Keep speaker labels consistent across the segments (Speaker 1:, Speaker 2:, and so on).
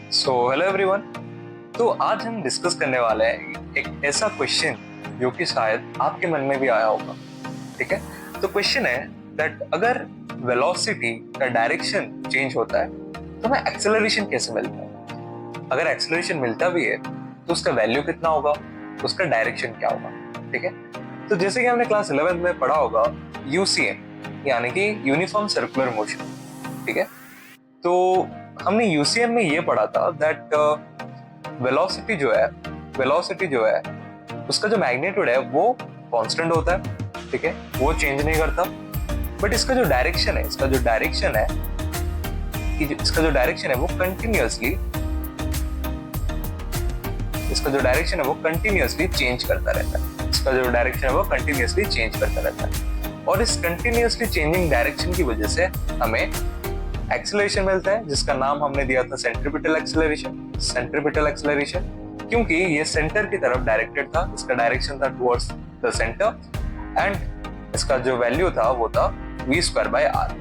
Speaker 1: Hello everyone. तो आज हम डिस्कस करने वाले हैं एक ऐसा क्वेश्चन जो कि शायद आपके मन में भी आया होगा। ठीक है, तो क्वेश्चन है दैट अगर वेलोसिटी का डायरेक्शन चेंज होता है तो हमें एक्सेलरेशन कैसे मिलता है। अगर एक्सेलरेशन मिलता भी है तो उसका वैल्यू कितना होगा, उसका डायरेक्शन क्या होगा। ठीक है, तो जैसे कि हमने क्लास 11 में पढ़ा होगा यूसीएम यानी कि यूनिफॉर्म सर्कुलर मोशन। ठीक है, तो हमने यूसीएम में ये पढ़ा था दैट वेलोसिटी जो है उसका जो मैग्नीट्यूड है वो कांस्टेंट होता है। ठीक है, वो चेंज नहीं करता। बट इसका जो डायरेक्शन है वो कंटिन्यूअसली चेंज करता रहता है। और इस कंटिन्यूअसली चेंजिंग डायरेक्शन की वजह से हमें एक्सेलरेशन मिलता है, जिसका नाम हमने दिया था सेंट्रीपिटल एक्सेलरेशन। क्योंकि ये सेंटर की तरफ डायरेक्टेड था, इसका डायरेक्शन था टुवर्ड्स द सेंटर एंड इसका जो वैल्यू था वो था v²/r।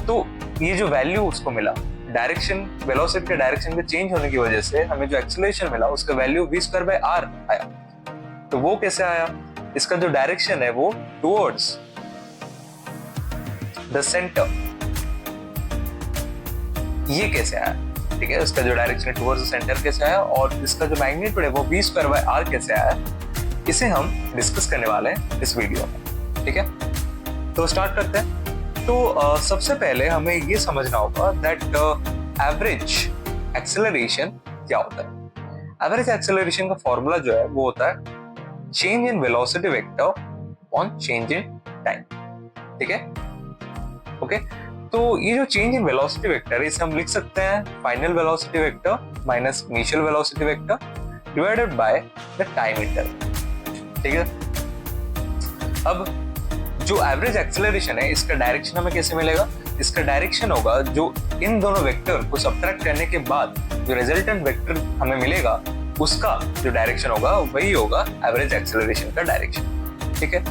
Speaker 1: तो ये जो वैल्यू उसको मिला वेलोसिटी के डायरेक्शन के चेंज होने की वजह से हमें जो एक्सेलरेशन मिला उसका वैल्यू v²/r आया। तो वो कैसे आया, इसका जो डायरेक्शन है वो टुवर्ड्स द सेंटर, ये कैसे आया। ठीक है, इसका जो डायरेक्शन है टुवर्ड्स द सेंटर कैसे आया और इसका जो मैग्नीट्यूड है वो v²/r कैसे आया, इसे हम डिस्कस करने वाले हैं इस वीडियो में। ठीक है, तो स्टार्ट करते हैं। तो सबसे पहले हमें ये समझना होगा दैट एवरेज एक्सेलरेशन क्या होता है। एवरेज एक्सेलरेशन का फॉर्मूला जो है वो होता है change in velocity vector on change in time. ठीक है, ओके। तो ये जो चेंज इन वेलोसिटी वेक्टर है इसे हम लिख सकते हैं final velocity vector minus initial velocity vector divided by the time interval. ठीक है, अब जो एवरेज एक्सेलरेशन है इसका डायरेक्शन हमें कैसे मिलेगा, इसका डायरेक्शन होगा जो इन दोनों वेक्टर को सब्ट्रैक्ट करने के बाद जो रिजल्टेंट वेक्टर हमें मिलेगा उसका जो डायरेक्शन होगा वही होगा एवरेज एक्सेलरेशन का डायरेक्शन। ठीक है,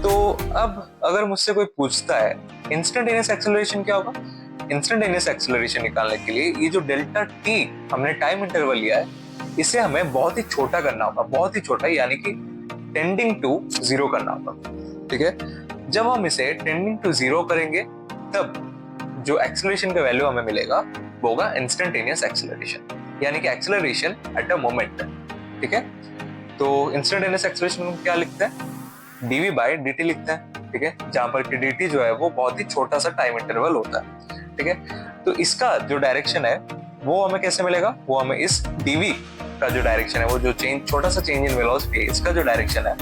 Speaker 1: तो अब अगर मुझसे कोई पूछता है इंस्टेंटेनियस एक्सेलरेशन क्या होगा, इंस्टेंटेनियस एक्सेलरेशन निकालने के लिए ये जो डेल्टा टी हमने टाइम इंटरवल लिया है इसे हमें बहुत ही छोटा करना होगा, बहुत ही छोटा यानी कि टेंडिंग टू 0 करना होगा। ठीक है, जब हम इसे टेंडिंग टू 0 करेंगे तब जो एक्सेलरेशन का वैल्यू हमें मिलेगा वो होगा इंस्टेंटेनियस एक्सेलरेशन यानी कि एक्सेलरेशन एट अ मोमेंट। ठीक है, तो इंस्टेंटेनियस एक्सेलरेशन हम क्या लिखते हैं, dv/dt लिखते हैं। ठीक है, जहां पर कि dt जो है वो बहुत ही छोटा सा टाइम इंटरवल होता है। ठीक है, तो इसका जो डायरेक्शन है वो हमें कैसे मिलेगा, वो हमें इस dv का जो डायरेक्शन है वो जो छोटा सा चेंज इन वेलोसिटी है इसका जो डायरेक्शन है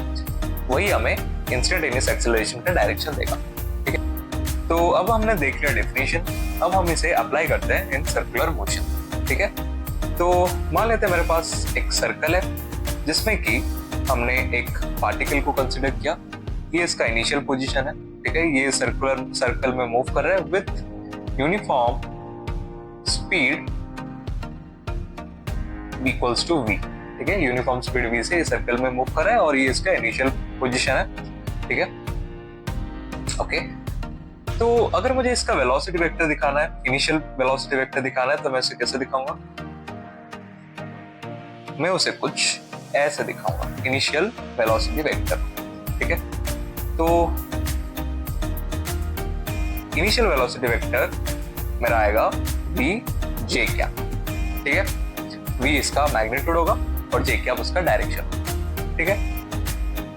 Speaker 1: वही हमें इंस्टेंटेनियस एक्सेलरेशन का डायरेक्शन देगा। ठीक है, तो अब हमने देख लिया डेफिनेशन, अब हम इसे अप्लाई करते हैं इन सर्कुलर मोशन। ठीक है, तो मान लेते हैं मेरे पास एक सर्कल है जिसमें कि हमने एक पार्टिकल को कंसीडर किया, ये इसका इनिशियल पोजीशन है। ठीक है, ये सर्कल में मूव कर रहा है with uniform speed equals to v। ठीक है, यूनिफॉर्म स्पीड v से ये सर्कल में मूव कर रहा है और ये इसका इनिशियल पोजीशन है। ठीक है, ओके। तो अगर मुझे इसका वेलोसिटी वेक्टर दिखाना है, इनिशियल वेलोसिटी वेक्टर दिखाना है तो मैं इसे कैसे दिखाऊंगा, मैं उसे कुछ ऐसे दिखाऊंगा, इनिशियल वेलोसिटी वेक्टर। ठीक है, तो इनिशियल वेलोसिटी वेक्टर मेरा आएगा vj क्या। ठीक है, v इसका मैग्नीट्यूड होगा और j क्या उसका डायरेक्शन। ठीक है,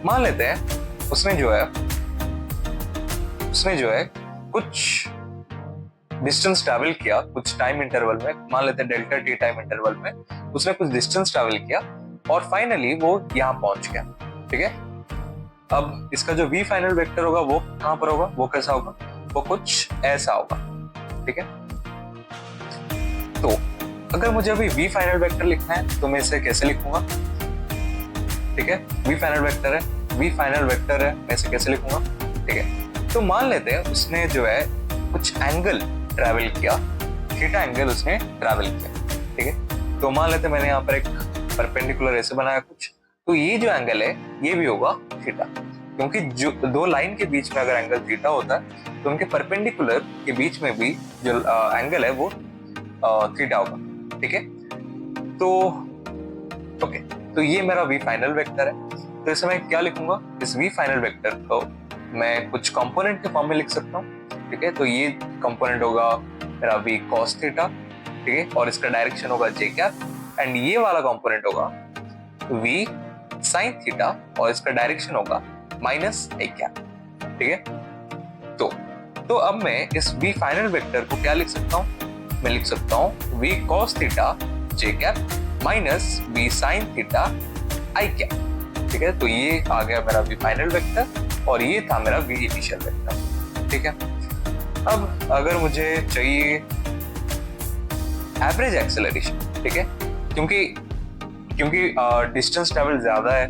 Speaker 1: मान लेते हैं उसने जो है कुछ डिस्टेंस ट्रैवल किया कुछ टाइम इंटरवल में, मान लेते हैं डेल्टा टी टाइम इंटरवल में उसने कुछ डिस्टेंस ट्रैवल किया और फाइनली वो यहाँ पहुंच गया। ठीक है, अब इसका जो v फाइनल वेक्टर होगा वो कहां पर होगा, वो कैसा होगा, वो कुछ ऐसा होगा। ठीक है, तो अगर मुझे अभी v फाइनल वेक्टर लिखना है तो मैं इसे कैसे लिखूंगा। ठीक है, v फाइनल वेक्टर है, मैं इसे कैसे लिखूंगा। ठीक है, तो मान लेते हैं उसने जो है कुछ एंगल ट्रैवल किया, थीटा एंगल उसने ट्रैवल किया। ठीक है, तो मान लेते हैं मैंने यहाँ पर एक परपेंडिकुलर ऐसे बनाया कुछ, तो ये जो एंगल है ये भी होगा थीटा, क्योंकि जो दो लाइन के बीच में अगर एंगल थीटा होता है तो उनके परपेंडिकुलर के बीच में भी जो एंगल है वो थीटा होगा। ठीक है। तो ओके, तो ये मेरा वी फाइनल वेक्टर है। तो इसे मैं क्या लिखूंगा, इस वी फाइनल वेक्टर को मैं कुछ कंपोनेंट के फॉर्म में लिख सकता हूँ। ठीक है, तो ये कंपोनेंट होगा मेरा वी कॉस थीटा, ठीक है, और इसका डायरेक्शन होगा जे कैप, एंड ये वाला कंपोनेंट होगा वी साइन थीटा और इसका डायरेक्शन होगा माइनस आई कैप। ठीक है, तो अब मैं इस वी फाइनल वेक्टर को क्या लिख सकता हूँ, मैं लिख सकता हूँ V cos theta J cap minus V sine theta आई कैप। ठीक है, तो ये आ गया मेरा वी फाइनल वेक्टर और ये था मेरा वी इनिशियल वेक्टर। ठीक है, अब अगर मुझे चाहिए एवरेज एक्सेलरेशन, ठीक है, क्योंकि डिस्टेंस ट्रेवल ज्यादा है,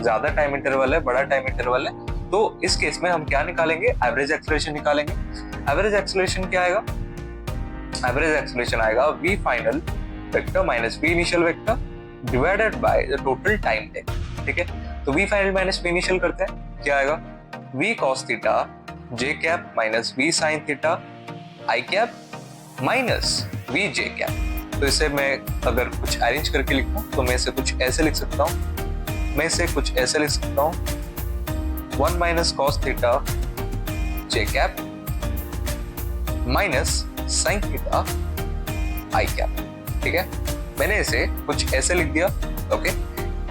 Speaker 1: ज्यादा टाइम इंटरवल है, बड़ा टाइम इंटरवल है, तो इस केस में हम क्या निकालेंगे, एवरेज एक्सेलरेशन निकालेंगे। एवरेज एक्सेलरेशन क्या आएगा, एवरेज एक्सेलरेशन आएगा V final vector minus V initial vector divided by the total time take. ठीक है, तो V final minus V initial करते हैं, क्या आएगा, V cos theta J cap minus V sine theta आई cap minus V J cap. तो इसे मैं अगर कुछ अरेंज करके लिखूं तो मैं इसे कुछ ऐसे लिख सकता हूं, मैं इसे कुछ ऐसे लिख सकता हूं 1 minus cos theta J cap minus sine theta आई कैप। ठीक है, मैंने इसे कुछ ऐसे लिख दिया। ओके,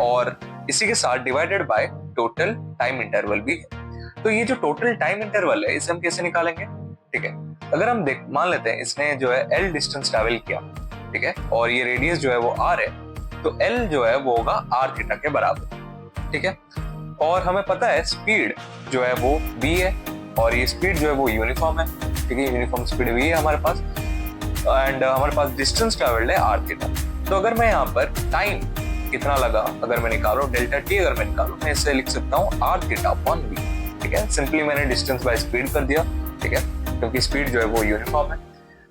Speaker 1: और इसी के साथ divided by total time interval भी है। तो ये जो टोटल टाइम इंटरवल है इसे हम कैसे निकालेंगे। ठीक है, अगर हम मान लेते हैं इसने जो है L डिस्टेंस ट्रैवल किया, ठीक है, और ये रेडियस जो है वो R है, तो L जो है वो होगा R थीटा के बराबर। ठीक है, और हमें पता है स्पीड जो है वो v है और ये स्पीड जो है वो यूनिफॉर्म है। ठीक है, यूनिफॉर्म स्पीड v है हमारे पास, एंड हमारे पास डिस्टेंस ट्रैवल्ड है R थीटा। तो अगर मैं यहाँ पर टाइम कितना लगा अगर मैं निकालूं, डेल्टा टी अगर मैं निकालूं, मैं इससे लिख सकता हूँ R थीटा अपॉन v। ठीक है, सिंपली मैंने डिस्टेंस बाय स्पीड कर दिया। ठीक है, क्योंकि स्पीड जो है वो यूनिफॉर्म है।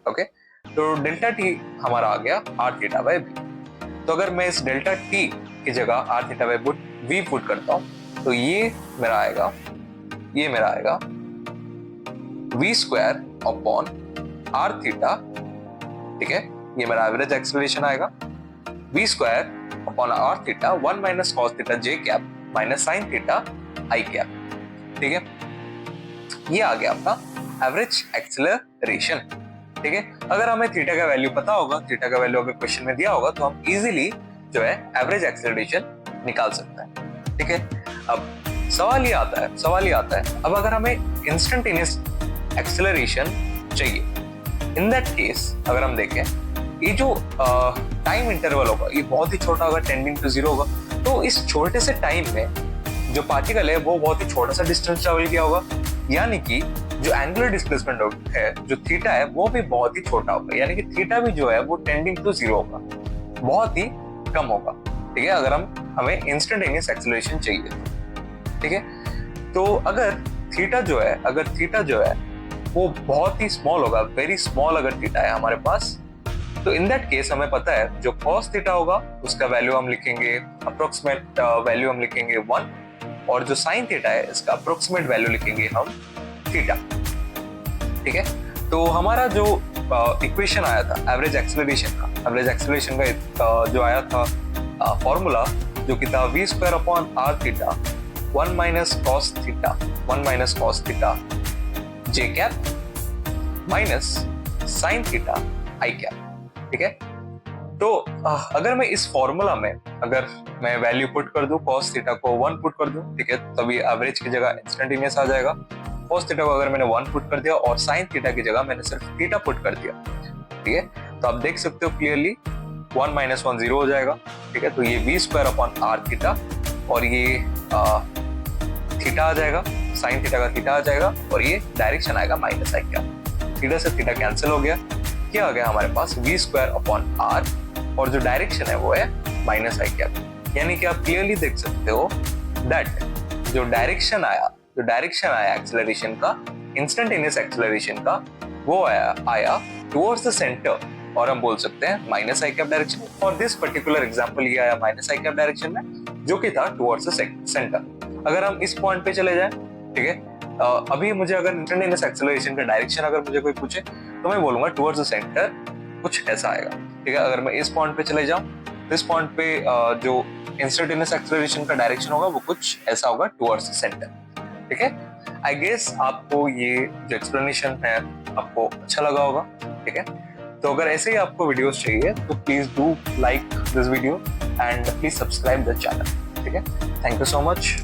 Speaker 1: ओके, तो डेल्टा टी हमारा आ गया R थीटा बाय v। तो अगर मैं इस डेल्टा टी की जगह R theta by v put करता हूँ तो ये मेरा आएगा v square upon R theta. ठीक है, ये मेरा एवरेज एक्सेलरेशन आएगा v square upon R theta 1 minus cos theta j cap minus sine theta आई कैप। ठीक है, ये आ गया आपका एवरेज एक्सेलरेशन। ठीक है, अगर हमें थीटा का वैल्यू पता होगा, थीटा का वैल्यू अगर क्वेश्चन में दिया होगा तो हम इजीली जो है एवरेज एक्सेलरेशन निकाल सकते हैं। ठीक है, अब सवाल ये आता है अब अगर हमें इंस्टेंटेनियस एक्सेलरेशन चाहिए, इन दैट केस अगर हम देखें ये जो टाइम इंटरवल होगा ये बहुत ही छोटा होगा, टेंडिंग टू जीरो होगा। तो इस छोटे से टाइम में जो पार्टिकल है वो बहुत ही छोटा सा डिस्टेंस ट्रैवल किया होगा, यानी कि जो एंगुलर डिस्प्लेसमेंट है जो थीटा है वो भी बहुत ही छोटा होगा, यानी कि थीटा भी जो है वो टेंडिंग टू जीरो होगा, बहुत ही कम होगा। ठीक है, अगर हमें इंस्टेंटेनियस एक्सेलरेशन चाहिए। ठीक है, तो अगर थीटा जो है वो बहुत ही स्मॉल होगा, वेरी स्मॉल अगर थीटा है हमारे पास, तो इन दैट केस हमें पता है जो cos थीटा होगा उसका वैल्यू हम लिखेंगे अप्रोक्सीमेट वैल्यू हम लिखेंगे 1, और जो sin थीटा है इसका अप्रोक्सीमेट वैल्यू लिखेंगे हम थीटा। ठीक है, तो हमारा जो इक्वेशन आया था एवरेज एक्सेलरेशन का जो आया था फॉर्मूला जो कि था v square upon r theta 1 minus cos theta j cap minus sine theta आई कैप। ठीक है, तो अगर मैं इस फॉर्मूला में अगर मैं वैल्यू पुट कर दूं, cos थीटा को 1 पुट कर दूं, ठीक है, तभी एवरेज की जगह इंस्टेंटेनियस आ जाएगा। cos थीटा को अगर मैंने 1 पुट कर दिया और sin थीटा की जगह मैंने सिर्फ थीटा पुट कर दिया, ठीक है, तो आप देख सकते हो क्लियरली 1 माइनस 1 0 हो जाएगा। ठीक है, तो ये v square upon r theta और ये थीटा आ जाएगा, sin थीटा का थीटा आ जाएगा और ये डायरेक्शन आएगा माइनस आई कैप। थीटा से थीटा कैंसिल हो गया, क्या आ गया हमारे पास v स्क्वायर अपॉन r और जो डायरेक्शन है वो है माइनस आई कैप। यानी कि आप क्लियरली देख सकते हो दैट जो डायरेक्शन आया एक्सेलरेशन का, इंस्टेंटेनियस एक्सेलरेशन का, वो आया टुवर्ड्स द सेंटर, और हम बोल सकते हैं minus I cap direction. For this particular example ये आया माइनस आई कैप डायरेक्शन में, जो कि था टुवर्ड्स द सेंटर। अगर हम इस पॉइंट पे चले जाएं, ठीक है, अभी मुझे अगर इंस्टेंटेनियस एक्सेलरेशन का डायरेक्शन अगर मुझे कोई पूछे तो मैं बोलूंगा टुवर्ड्स द सेंटर कुछ ऐसा आएगा। ठीक है, अगर मैं इस पॉइंट पे चले जाऊं तो इस पॉइंट पे जो इंस्टेंटेनियस एक्सेलरेशन का डायरेक्शन होगा वो कुछ ऐसा होगा टुवर्ड्स द सेंटर। ठीक है, आई गेस आपको ये जो एक्सप्लेनेशन है आपको अच्छा लगा होगा। ठीक है, तो अगर ऐसे ही आपको वीडियोस चाहिए तो please do like this video and please subscribe the channel. ठीक है, थैंक यू सो मच।